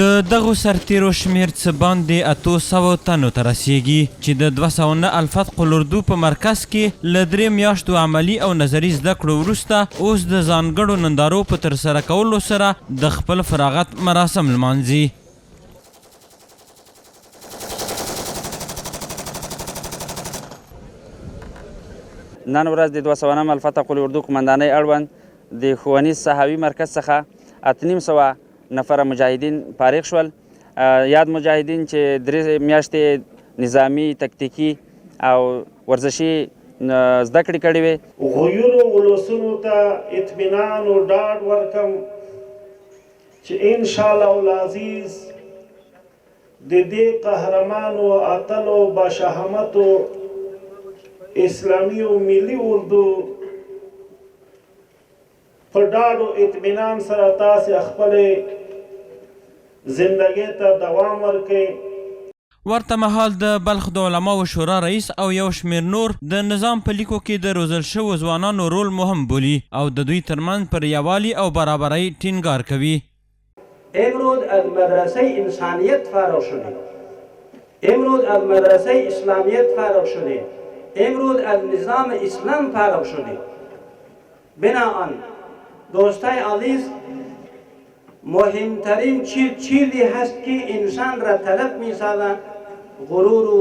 د دغو سرتیرو شمیر څه باندې 800 تنو ته رسیږي چې د 209 الفتح الاردو په مرکز کې له 3 میاشتو عملي او نظري زده کړو وروسته اوس د ځانګړو نندارو په ترسره کولو سره د خپل فراغت مراسم لمانځي. نن ورځ د 209 الفتح الاردو قمندانۍ اړوند د ښوونیز صحاوي مرکز څخه 850 نفره مجاهدین فارغ شول. یاد مجاهدین چې 3 میاشتې نظامی تکتیکي او ورزشي زده کړې کړې وې. غیورو ولسونو ته اطمینان او ډاډ ورکم چې انشاءالله العزیز د دې قهرمانو اتلو باشهامتو اسلامی او ملي اردو په ډاډ او اطمینان سره تاسې خپلې زندګۍ ته دوام ورکړئ. ورته مهال د بلخ د علماو شورا رئیس او یو شمیر نور د نظام په لیکو کې د روزل شوو ځوانانو رول مهم بولي او د دوی ترمنځ پر یووالي او برابرۍ ټینګار کوي. امروز از مدرسه انسانیت فارغ شدیم، امروز از مدرسه اسلامیت فارغ شدیم، امروز از نظام اسلام فارغ شدیم. بناهن دوستای عزیز، مهمترین چیزی هست که انسان را طلب می‌سازد غرور و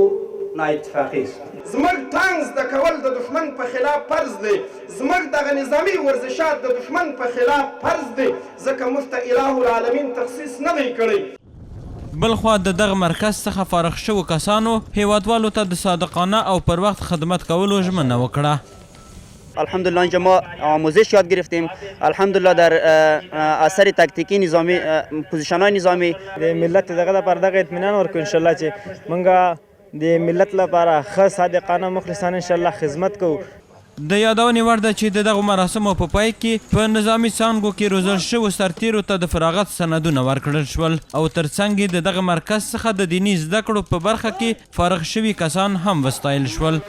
نااتفاقی است. زموږ ټانک زده کول د دښمن په خلاف فرض دی، زموږ دغه نظامي ورزشات د دښمن په خلاف فرض دی، ځکه موږ ته اله العالمین تخصیص نه دی کړی. بلخوا د دغه مرکز څخه فارغ شوو کسانو هیوادوالو ته د صادقانه او پر وخت خدمت کولو ژمنه وکړه. الحمدلله اینجا ما آموزش یاد گرفتیم، الحمدلله در اثر تکتیکی نظامی پوزیشن‌های نظامی د ملت دغه لپاره دغه اطمینان ورکړو انشاءالله چې موږ د ملت لپاره ښه صادقانه مخلصانه انشاءالله خدمت کوو. د یادونې وړ ده چې د دغو مراسمو په پای کې په نظامي څانګو کې روزل شوو سرتیرو ته د فراغت سندونه ورکړل شول او ترڅنګ یې د دغه مرکز څخه د دیني زده کړو په برخه کې فارغ شوي کسان هم وستایل شول.